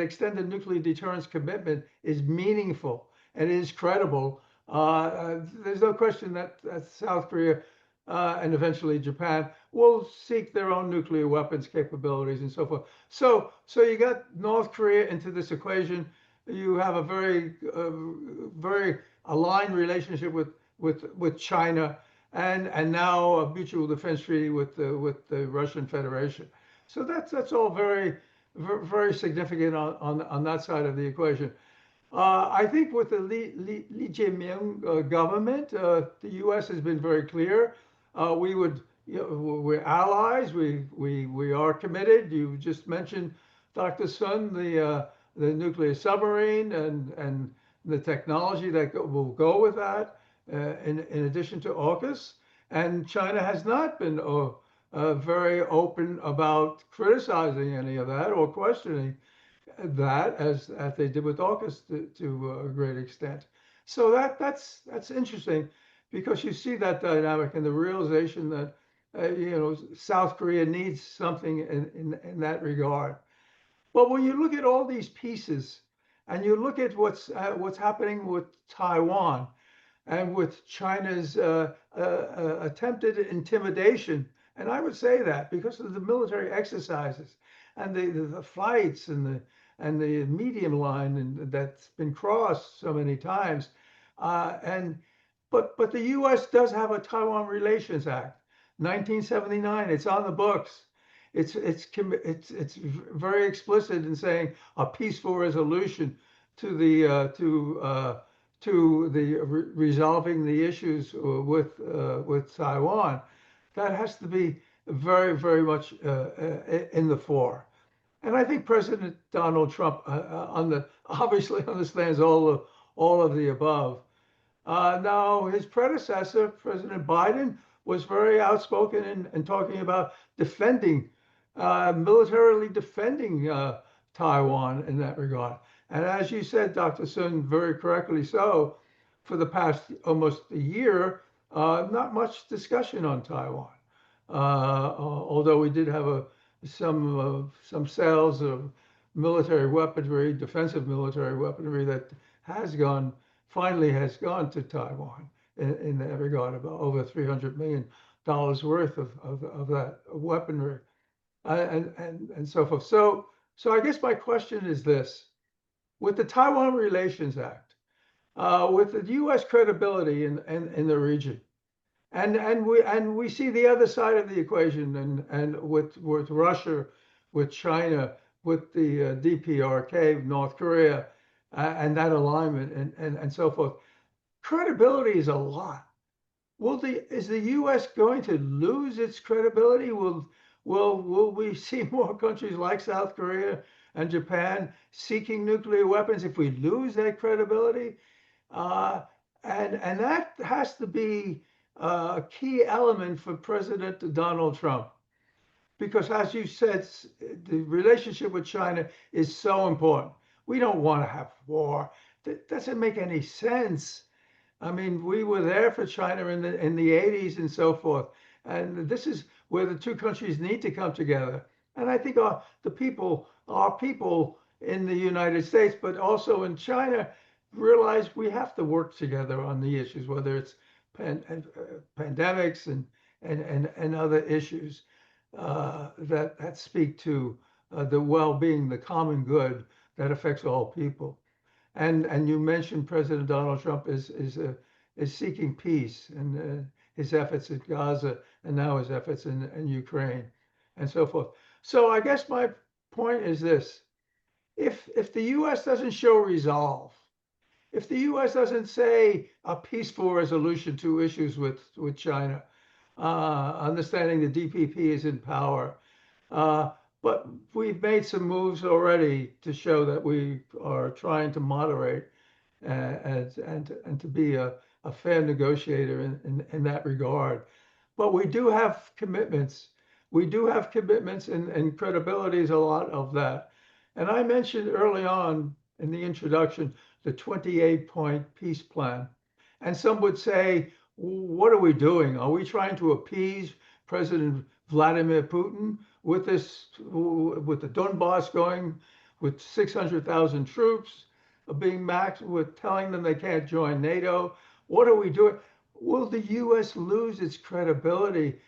extended nuclear deterrence commitment is meaningful and is credible, there's no question that South Korea and eventually Japan will seek their own nuclear weapons capabilities and so forth. So you got North Korea into this equation. You have a very aligned relationship with China and now a mutual defense treaty with the Russian Federation. So that's all very significant on that side of the equation. I think with the Lee Jae-myung government, the U.S. has been very clear. We're allies. We are committed. You just mentioned, Dr. Sun, the nuclear submarine and the technology that will go with that. In addition to AUKUS, and China has not been very open about criticizing any of that or questioning that as they did with AUKUS to a great extent. So that's interesting because you see that dynamic and the realization that South Korea needs something in that regard. But when you look at all these pieces and you look at what's happening with Taiwan and with China's attempted intimidation. And I would say that because of the military exercises and the fights and the medium line that's been crossed so many times. But the U.S. does have a Taiwan Relations Act, 1979. It's on the books. It's very explicit in saying a peaceful resolution to resolving the issues with Taiwan. That has to be very much in the fore. And I think President Donald Trump obviously understands all of the above. Now, his predecessor, President Biden, was very outspoken in talking about militarily defending Taiwan in that regard. And as you said, Dr. Sun, very correctly so, for the past almost a year, not much discussion on Taiwan. Although we did have some sales of military weaponry, defensive military weaponry that finally has gone to Taiwan in that regard, about over $300 million worth of that weaponry and so forth. So I guess my question is this. With the Taiwan Relations Act, with the U.S. credibility in the region, and we see the other side of the equation, and with Russia, with China, with the DPRK, North Korea, and that alignment, and so forth. Credibility is a lot. Is the U.S. going to lose its credibility? Will we see more countries like South Korea and Japan seeking nuclear weapons if we lose that credibility? And that has to be a key element for President Donald Trump. Because as you said, the relationship with China is so important. We don't want to have war. That doesn't make any sense. I mean, we were there for China in the 80s and so forth. And this is where the two countries need to come together. And I think our people in the United States, but also in China, realize we have to work together on the issues, whether it's pandemics and other issues that speak to the well-being, the common good that affects all people. And you mentioned President Donald Trump is seeking peace and his efforts in Gaza and now his efforts in Ukraine and so forth. So I guess my point is this. If the U.S. doesn't show resolve, if the U.S. doesn't say a peaceful resolution to issues with China, understanding the DPP is in power, but we've made some moves already to show that we are trying to moderate and to be a fair negotiator in that regard. But we do have commitments. We do have commitments, and credibility is a lot of that. And I mentioned early on in the introduction the 28-point peace plan. And some would say, what are we doing? Are we trying to appease President Vladimir Putin with with the Donbass going, with 600,000 troops being maxed, with telling them they can't join NATO? What are we doing? Will the U.S. lose its credibility?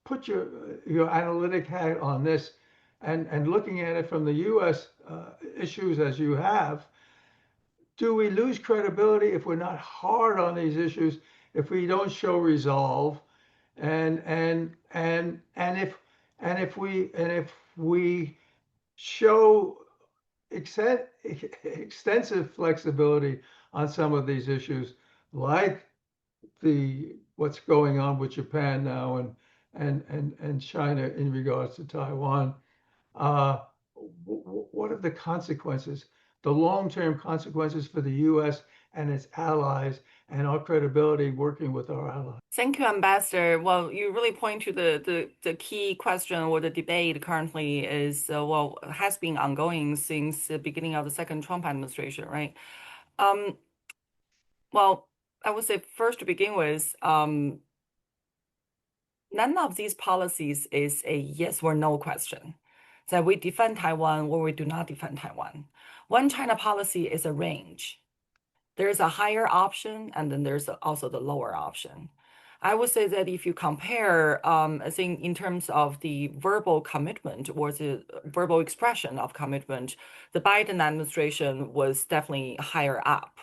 Put your analytic hat on this, and looking at it from the U.S. Issues as you have. Do we lose credibility if we're not hard on these issues, if we don't show resolve, and if we show extensive flexibility on some of these issues, like what's going on with Japan now and China in regards to Taiwan? What are the consequences, the long-term consequences for the U.S. and its allies and our credibility working with our allies? Thank you, Ambassador. Well, you really point to the key question or the debate currently is, has been ongoing since the beginning of the second Trump administration, right? Well, I would say first to begin with, none of these policies is a yes or no question. That we defend Taiwan or we do not defend Taiwan. One China policy is a range. There's a higher option, and then there's also the lower option. I would say that if you compare, I think in terms of the verbal commitment or the verbal expression of commitment, the Biden administration was definitely higher up.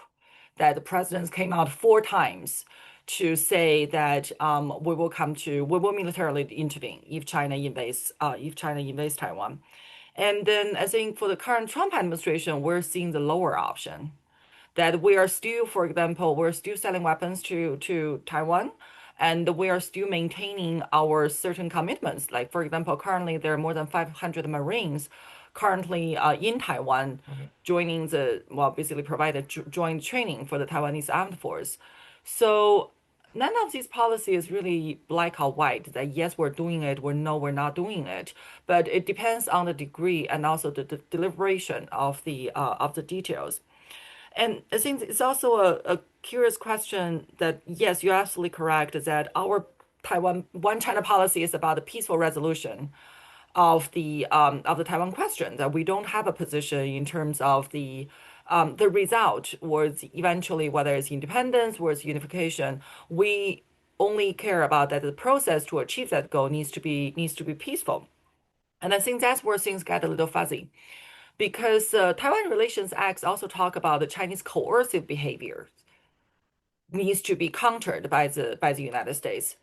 That the presidents came out 4 times to say that we will militarily intervene if China invades Taiwan. And then I think for the current Trump administration, we're seeing the lower option. That we are still, for example, we're still selling weapons to Taiwan, and we are still maintaining our certain commitments. Like, for example, currently there are more than 500 Marines currently in Taiwan joining basically provided joint training for the Taiwanese armed force. So none of these policies really black or white, that yes, we're doing it, or no, we're not doing it. But it depends on the degree and also the deliberation of the details. And I think it's also a curious question that, yes, you're absolutely correct, that our Taiwan One China policy is about a peaceful resolution of the Taiwan question, that we don't have a position in terms of the result, or eventually whether it's independence or it's unification. We only care about that the process to achieve that goal needs to be peaceful. And I think that's where things get a little fuzzy, because Taiwan Relations Act also talk about the Chinese coercive behavior needs to be countered by the United States.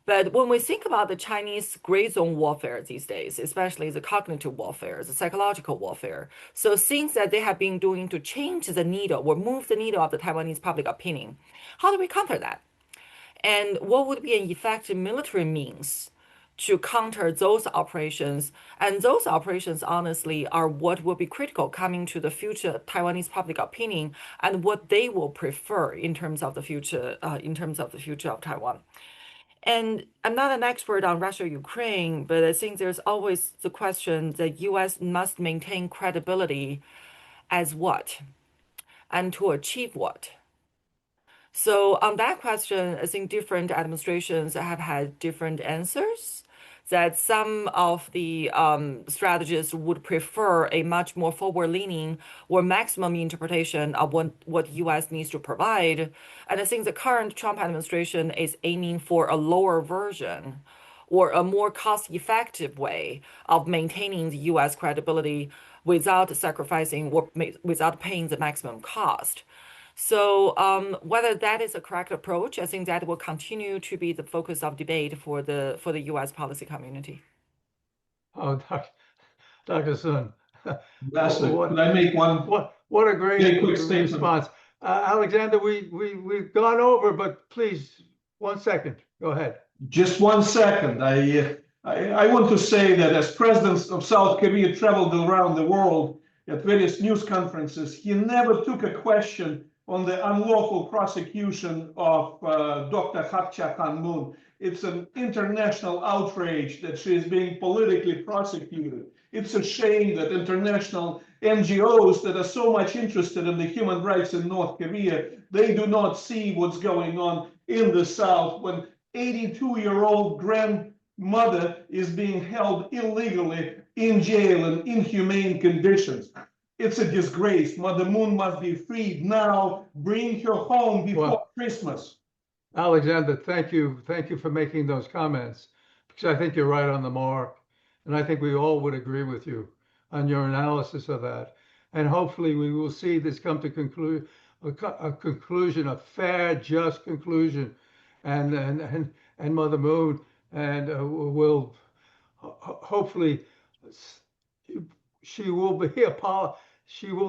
But when we think about the Chinese gray zone warfare these days, especially the cognitive warfare, the psychological warfare, so things that they have been doing to change the needle or move the needle of the Taiwanese public opinion, how do we counter that? And what would be an effective military means to counter those operations? And those operations, honestly, are what will be critical coming to the future Taiwanese public opinion and what they will prefer in terms of the future of Taiwan. And I'm not an expert on Russia-Ukraine, but I think there's always the question that U.S. must maintain credibility as what, and to achieve what. So on that question, I think different administrations have had different answers. That some of the strategists would prefer a much more forward-leaning or maximum interpretation of what U.S. needs to provide. And I think the current Trump administration is aiming for a lower version or a more cost-effective way of maintaining the U.S. credibility without sacrificing or without paying the maximum cost. So whether that is a correct approach, I think that will continue to be the focus of debate for the U.S. policy community. Oh, Dr. Sun. Could I make one? What a great quick statement. response. Alexander, we've gone over, but please, 1 second. Go ahead. Just 1 second. I want to say that as president of South Korea traveled around the world at various news conferences, he never took a question on the unlawful prosecution of Dr. Hakcha Han-moon. It's an international outrage that she is being politically prosecuted. It's a shame that international NGOs that are so much interested in the human rights in North Korea, they do not see what's going on in the South when 82-year-old grandmother is being held illegally in jail in inhumane conditions. It's a disgrace. Mother Moon must be freed now. Bring her home before Christmas. Alexander, thank you. Thank you for making those comments, because I think you're right on the mark. And I think we all would agree with you on your analysis of that. And hopefully we will see this come to a conclusion, a fair, just conclusion. And Mother Moon will hopefully she will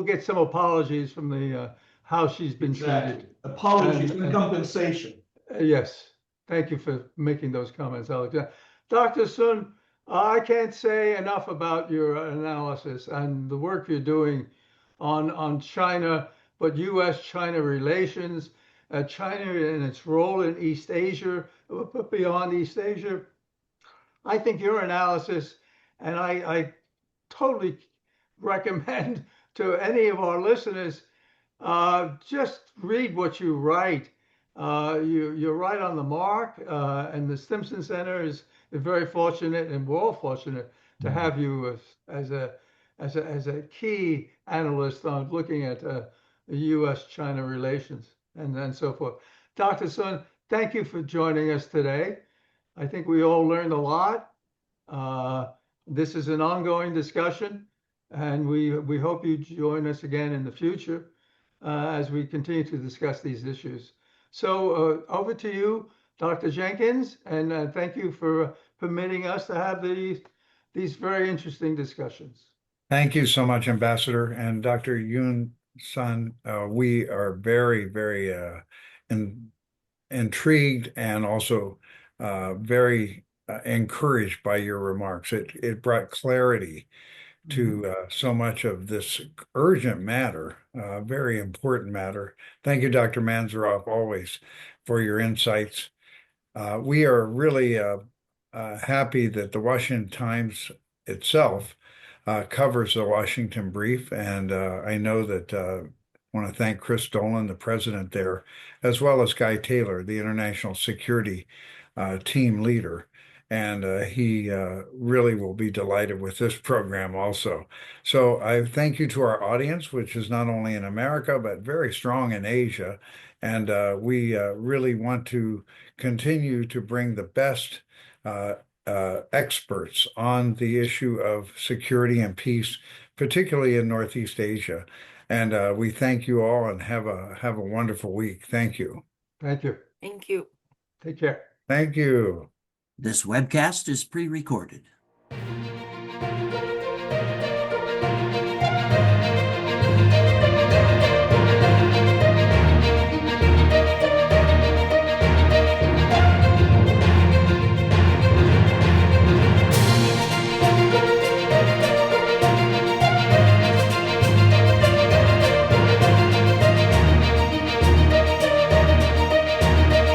get some apologies from the how she's been treated. Apologies and compensation. Yes, thank you for making those comments, Alexander. Dr. Sun, I can't say enough about your analysis and the work you're doing on China, but U.S.-China relations, China and its role in East Asia, but beyond East Asia. I think your analysis, and I totally recommend to any of our listeners, just read what you write. You're right on the mark, and the Stimson Center is very fortunate, and we're all fortunate to have you as a key analyst on looking at the U.S.-China relations and so forth. Dr. Sun, thank you for joining us today. I think we all learned a lot. This is an ongoing discussion, and we hope you join us again in the future as we continue to discuss these issues. So over to you, Dr. Jenkins, and thank you for permitting us to have these very interesting discussions. Thank you so much, Ambassador. And Dr. Yoon Sun, we are very, very intrigued and also very encouraged by your remarks. It brought clarity to so much of this urgent matter, very important matter. Thank you, Dr. Mansourov, always for your insights. We are really happy that the Washington Times itself covers the Washington Brief, and I know that I want to thank Chris Dolan, the president there, as well as Guy Taylor, the international security team leader. And he really will be delighted with this program also. So I thank you to our audience, which is not only in America, but very strong in Asia. And we really want to continue to bring the best experts on the issue of security and peace, particularly in Northeast Asia. And we thank you all and have a wonderful week. Thank you. Thank you. Thank you. Take care. Thank you. This webcast is pre-recorded.